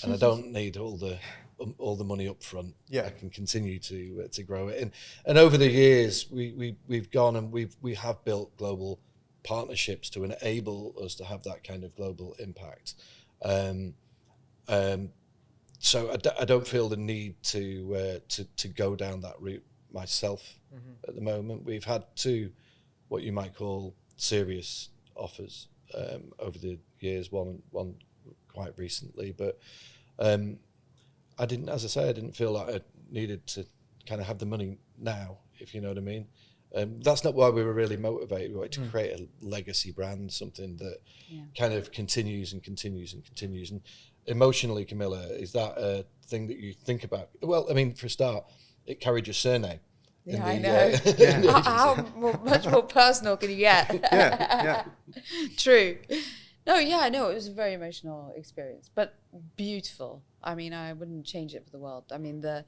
and I don't need all the money up front. I can continue to grow it, and over the years we've gone and we have built global partnerships to enable us to have that kind of global impact. So I don't feel the need to go down that route myself at the moment. We've had two, what you might call, serious offers over the years. One quite recently, but I didn't feel like I needed to kind of have the money now, if you know what I mean. That's not why we were really motivated. We wanted to create a legacy brand, something that kind of continues and continues and continues. And emotionally, Camilla, is that a thing that you think about? Well, I mean, for a start, it carried your surname. Yeah, I know. How much more personal can you get? True. No, I know. It was a very emotional experience, but beautiful. I mean, I wouldn't change it for the world. I mean, the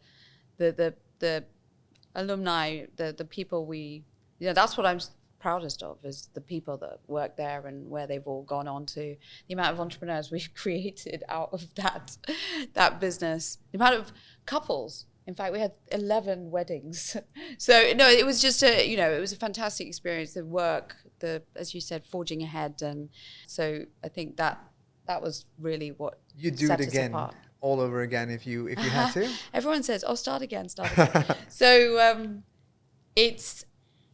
alumni, the people that's what I'm proudest of, is the people that work there and where they've all gone on to, the amount of entrepreneurs we've created out of that business, the amount of couples. In fact, we had 11 weddings. So no, it was just it was a fantastic experience. The work, as you said, forging ahead, and so I think that was really what you'd do set it again, us apart. all over again if you had to. Everyone says, "Oh, start again." So it's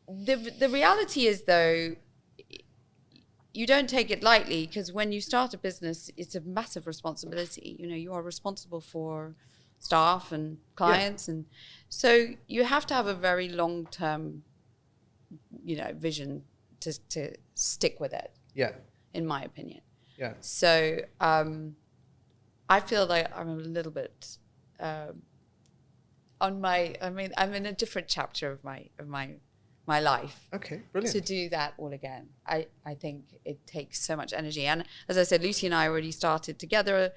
the reality is, though, you don't take it lightly, because when you start a business, it's a massive responsibility. You know, you are responsible for staff and clients, and so you have to have a very long-term, vision to stick with it, Yeah. in my opinion. Yeah. So I feel like I'm a little bit I'm in a different chapter of my life. Okay. Brilliant. To do that all again, I think it takes so much energy. And as I said, Lucy and I already started together,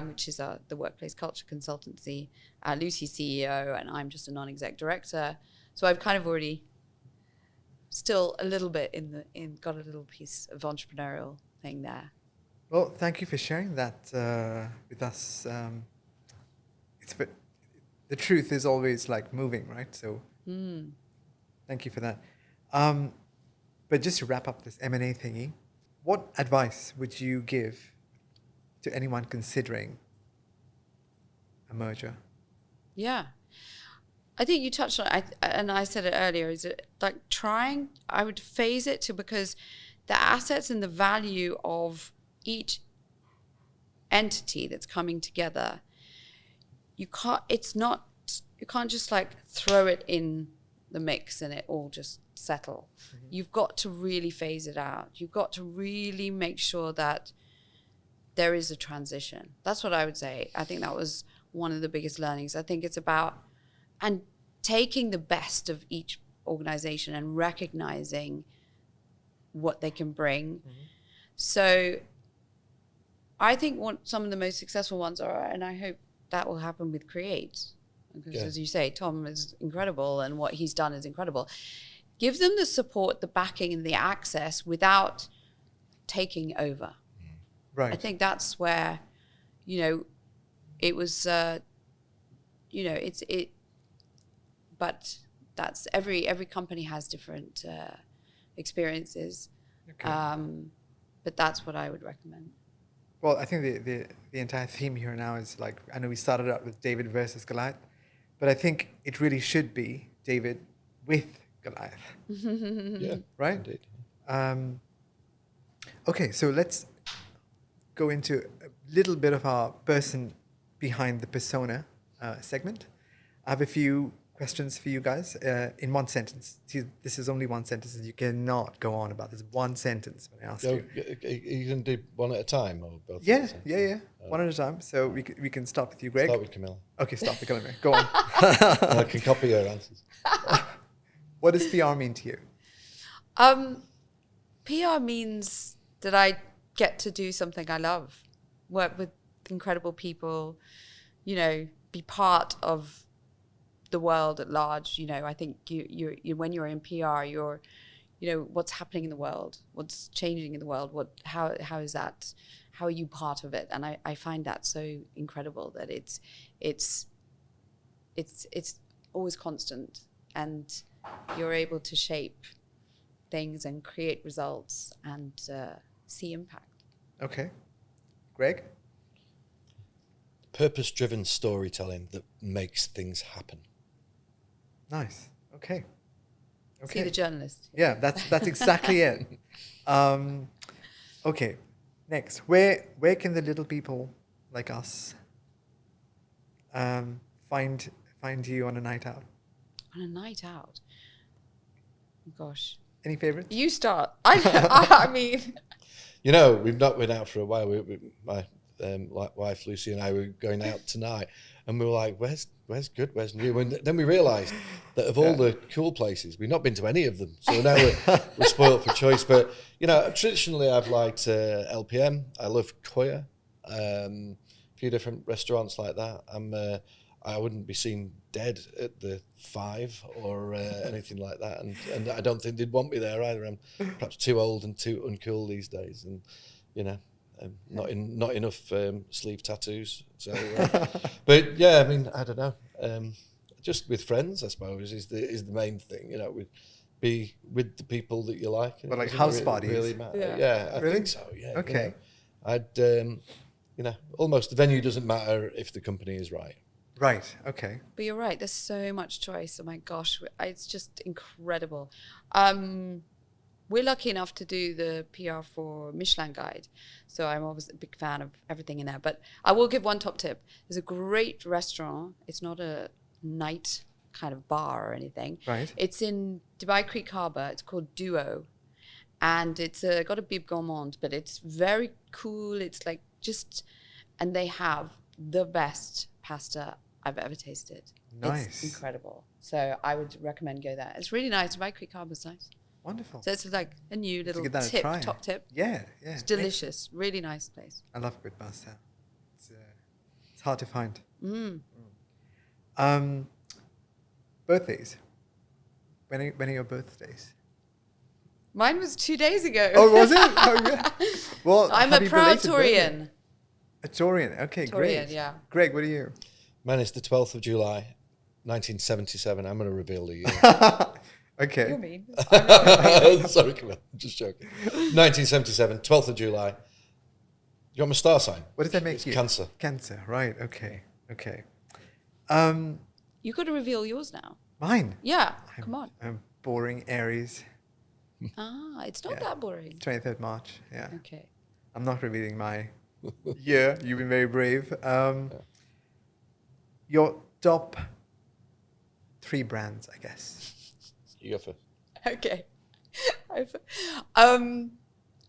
which is the workplace culture consultancy. Lucy's CEO and I'm just a non-exec director. So I've kind of already still a little bit got a little piece of entrepreneurial thing there. Well, thank you for sharing that with us. The truth is always like moving, right? So thank you for that. But just to wrap up this M&A thingy, what advice would you give to anyone considering a merger? Yeah. I think you touched on it, and I said it earlier, is it like I would phase it to, because the assets and the value of each entity that's coming together, you can't just like throw it in the mix and it all just settle. Mm-hmm. You've got to really phase it out. You've got to really make sure that there is a transition. That's what I would say. I think that was one of the biggest learnings. I think it's about taking the best of each organization and recognizing what they can bring. Mm-hmm. So I think some of the most successful ones are, and I hope that will happen with Create, because as you say, Tom is incredible and what he's done is incredible. Give them the support, the backing and the access without taking over. Right. I think that's where, it was, but that's every company has different experiences. Okay. But that's what I would recommend. Well, I think the entire theme here now is like, I know we started out with David versus Goliath, but I think it really should be David with Goliath. Yeah. Right? Indeed. Okay, so let's go into a little bit of our person behind the persona segment. I have a few questions for you guys in one sentence. See, this is only one sentence, and you cannot go on about this. One sentence when I ask you. You can do one at a time or both? Yeah. One at a time. So we can start with you, Gregg. Start with Camilla. Okay, start with Camilla. Go on. I can copy your answers. What does PR mean to you? PR means that I get to do something I love, work with incredible people, be part of the world at large. I think you when you're in PR, you're, what's happening in the world, what's changing in the world, how is that, how are you part of it? And I find that so incredible that it's always constant, and you're able to shape things and create results and see impact. Okay. Gregg? Purpose-driven storytelling that makes things happen. Nice. Okay. See the journalist. Yeah, that's exactly it. Okay. Next, where can the little people like us find you on a night out? On a night out? Gosh. Any favorites? You start. I mean. We've not been out for a while. My wife Lucy and I were going out tonight, and we were like, "Where's good? Where's new?" And then we realised that of all the cool places, we've not been to any of them. So now we're spoiled for choice. But traditionally, I've liked LPM. I love Koya. A few different restaurants like that. I wouldn't be seen dead at the 5 or anything like that, and I don't think they'd want me there either. I'm perhaps too old and too uncool these days, and not enough sleeve tattoos. So, but yeah, I mean, I don't know. Just with friends, I suppose, is the main thing. Be with the people that you like. But like house parties, really matter. Yeah, I think so. Yeah. Okay. I'd almost the venue doesn't matter if the company is right. Right. Okay. But you're right. There's so much choice. Oh my gosh, it's just incredible. We're lucky enough to do the PR for Michelin Guide, so I'm always a big fan of everything in there. But I will give one top tip. There's a great restaurant. It's not a night kind of bar or anything. Right. It's in Dubai Creek Harbour. It's called Duo, and it's got a bib gourmand, but it's very cool. It's like and they have the best pasta I've ever tasted. Nice. It's incredible. So I would recommend go there. It's really nice. By quick carb is nice. Wonderful. So it's like a new little give that a tip, try. top tip. Yeah. It's delicious. Really nice place. I love good pasta. It's hard to find. Birthdays. When are your birthdays? Mine was 2 days ago. Oh, was it? Oh, yeah. Well, I'm a happy proud belated birthday. Taurian. A Taurian. Okay, Taurian, great. yeah. Greg, what are you? Man, it's the 12th of July, 1977. I'm going to reveal the year. Okay. You're mean. Sorry, Camilla. I'm just joking. 1977, 12th of July. You want my star sign? What does that make you? Cancer. Cancer, right. Okay. You got to reveal yours now. Mine. Yeah, come on. I'm boring Aries. It's not that boring. 23rd March. Yeah. Okay. I'm not revealing my year. You've been very brave. Your top 3 brands, I guess. You go first. Okay.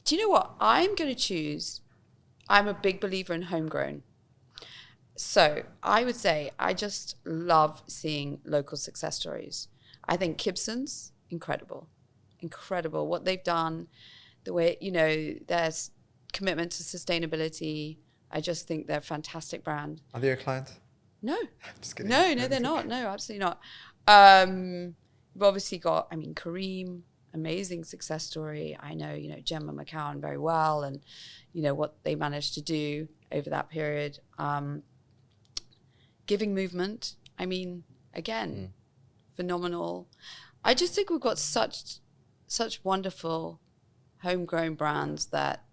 Do you know what? I'm going to choose. I'm a big believer in homegrown. So I would say I just love seeing local success stories. I think Kibson's incredible. Incredible. What they've done, the way, their commitment to sustainability. I just think they're a fantastic brand. Are they your client? No. Just kidding. No, they're not. No, absolutely not. We've obviously got, Kareem, amazing success story. I know, Gemma McCowan very well and, what they managed to do over that period. Giving Movement, again, phenomenal. I just think we've got such wonderful homegrown brands that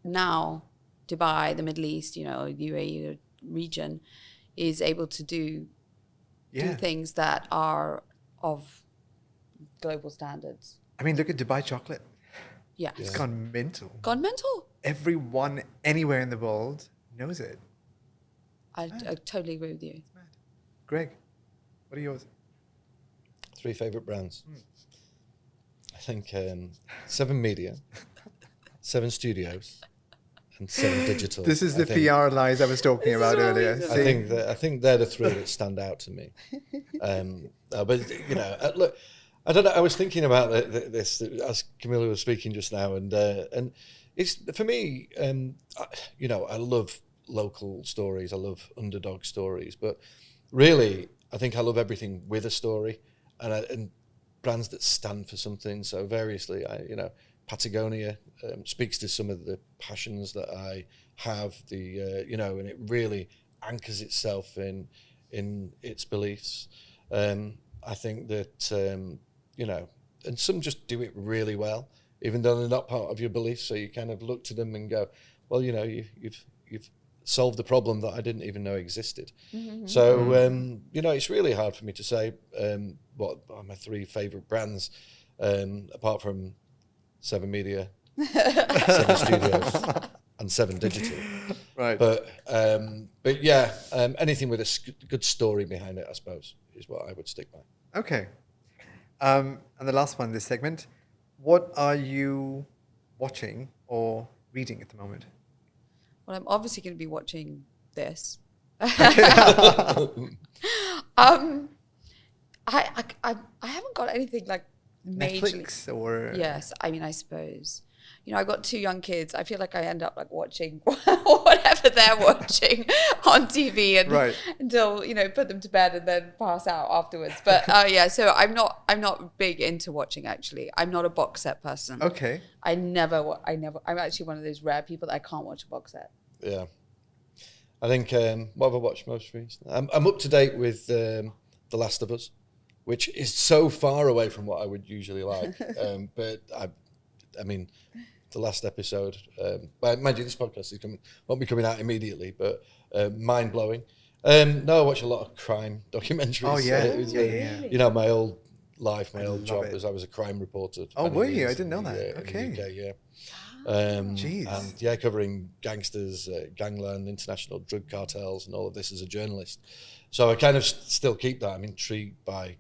now Dubai, the Middle East, UAE region is able to do things that are of global standards. Look at Dubai chocolate. Yeah. It's gone mental. Gone mental? Everyone anywhere in the world knows it. I totally agree with you. It's mad. Greg, what are yours? 3 favorite brands. I think 7 Media, 7 Studios, and 7 Digital. This is the PR lies I was talking about earlier. I think they're the 3 that stand out to me. But look, I don't know. I was thinking about this as Camilla was speaking just now, and it's for me. I love local stories. I love underdog stories, but really, I think I love everything with a story, and brands that stand for something. So variously, Patagonia speaks to some of the passions that I have. And it really anchors itself in its beliefs. I think that and some just do it really well, even though they're not part of your beliefs. So you kind of look to them and go, well, you've solved the problem that I didn't even know existed. Mm-hmm. So it's really hard for me to say what are my 3 favorite brands, apart from 7 Media, 7 Studios, and 7 Digital. Right. But yeah, anything with a good story behind it, I suppose, is what I would stick by. Okay. And the last one in this segment, what are you watching or reading at the moment? Well, I'm obviously going to be watching this. I haven't got anything like majorly. Netflix or... Yes, I suppose. I got 2 young kids. I feel like I end up like watching whatever they're watching on TV until put them to bed and then pass out afterwards. But so I'm not big into watching actually. I'm not a box set person. Okay. I'm actually one of those rare people that I can't watch a box set. Yeah. I think what have I watched most recently? I'm up to date with The Last of Us, which is so far away from what I would usually like. But I mean, the last episode, mind you, this podcast won't be coming out immediately, but mind blowing. No, I watch a lot of crime documentaries. Oh yeah, yeah. My old life, my old job it. was I was a crime reporter. Oh, were you? I didn't know that. Okay. In the UK, yeah. Jeez. And covering gangsters, gangland, international drug cartels, and all of this as a journalist. So I kind of still keep that. I'm intrigued by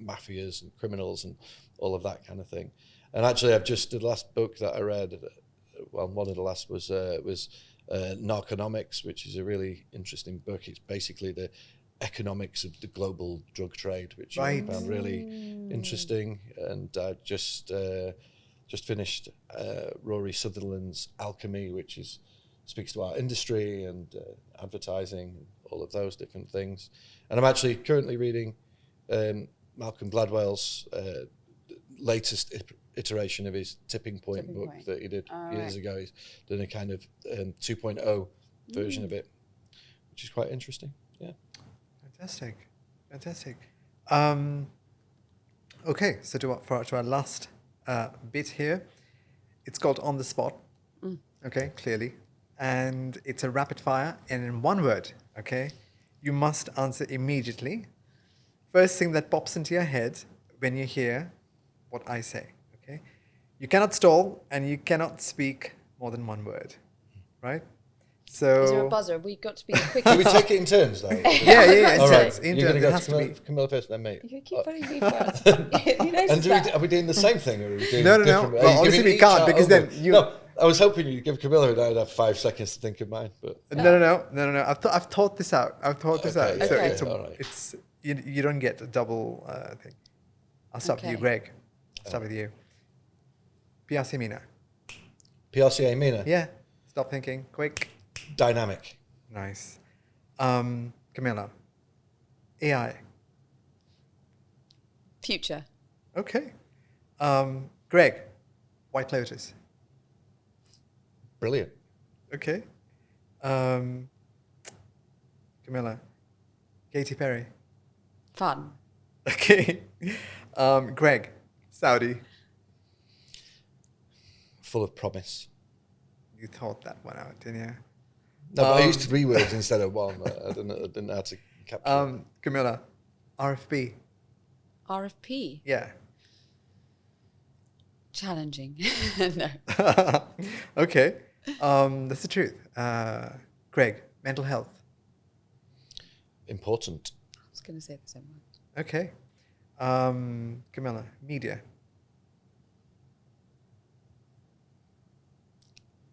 mafias and criminals and all of that kind of thing. And actually, the last book that I read, well, one of the last was Narconomics, which is a really interesting book. It's basically the economics of the global drug trade, which I found really interesting. And I just finished Rory Sutherland's Alchemy, which speaks to our industry and advertising, and all of those different things. And I'm actually currently reading Malcolm Gladwell's latest iteration of his Tipping Point book that he did years ago. He's done a kind of 2.0 version of it, which is quite interesting. Yeah. Fantastic. Okay, so to our last bit here, it's called On the Spot. Okay, clearly. And it's a rapid fire, and in one word, okay, you must answer immediately. First thing that pops into your head when you hear what I say, okay? You cannot stall, and you cannot speak more than one word, right? So Is there a buzzer? We got to be quick. Do we take it in turns, though? yeah. All right. In You're going to turns, it go has to to be. Camilla first, then me. You keep putting me first. He knows And that. are we doing the same thing, or are we doing No. different? Well, obviously we can't, because then you. No, I was hoping you'd give Camilla and I'd have 5 seconds to think of mine, but No. I've thought this out. Okay, So okay, it's all right. it's you don't get a double thing. I'll start with you, Okay. Greg. I'll start with you. PRCA Mena. PRCA Mena, Yeah. Stop thinking. Quick. dynamic, Nice. Camilla. AI. Future. Okay. Greg. White Lotus. brilliant, Okay. Camilla. Katy Perry. Fun. Okay. Greg. Saudi. full of promise. You thought that one out, didn't you? No, but I used 3 words instead of one. I didn't know how to capture it. Camilla. RFP. RFP. Yeah. Challenging. No. Okay. That's the truth. Greg. Mental health. Important, I was going to say the same one. Okay. Camilla. Media.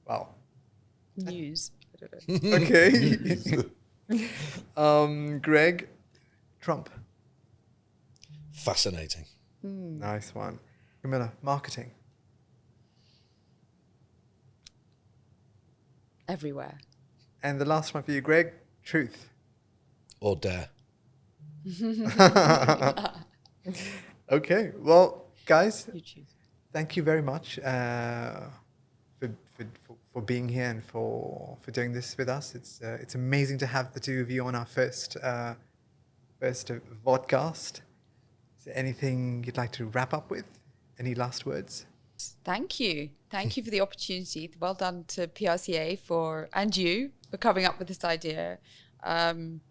Wow. News. I don't know. Okay. Greg. Trump. fascinating, Nice one. Camilla. Marketing. Everywhere. And the last one for you, Greg. Truth. or dare. Okay. Well, guys, You choose. thank you very much for being here and for doing this with us. It's amazing to have the two of you on our first vodcast. Is there anything you'd like to wrap up with? Any last words? Thank you. Thank you for the opportunity. Well done to PRCA and you for coming up with this idea. I'm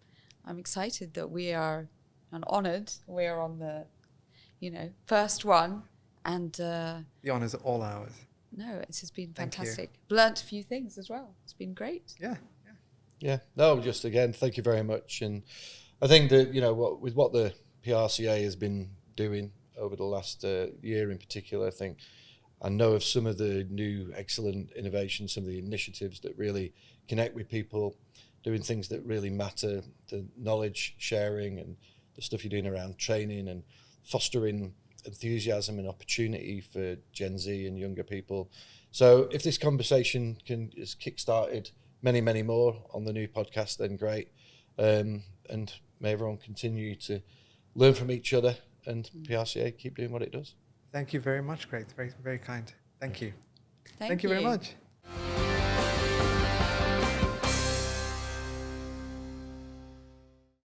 excited that we are, and honoured we are on the, first one. And The honour's all ours. no, it's just been Thank you. fantastic. Learnt a few things as well. It's been great. Yeah. Yeah, no, just again, thank you very much. And I think that, what the PRCA has been doing over the last year in particular, I know of some of the new excellent innovations, some of the initiatives that really connect with people, doing things that really matter, the knowledge sharing and the stuff you're doing around training and fostering enthusiasm and opportunity for Gen Z and younger people. So if this conversation is kick-started many, many more on the new podcast, then great. And may everyone continue to learn from each other and PRCA keep doing what it does. Thank you very much, Greg. Very, very kind. Thank you. Thank you very much.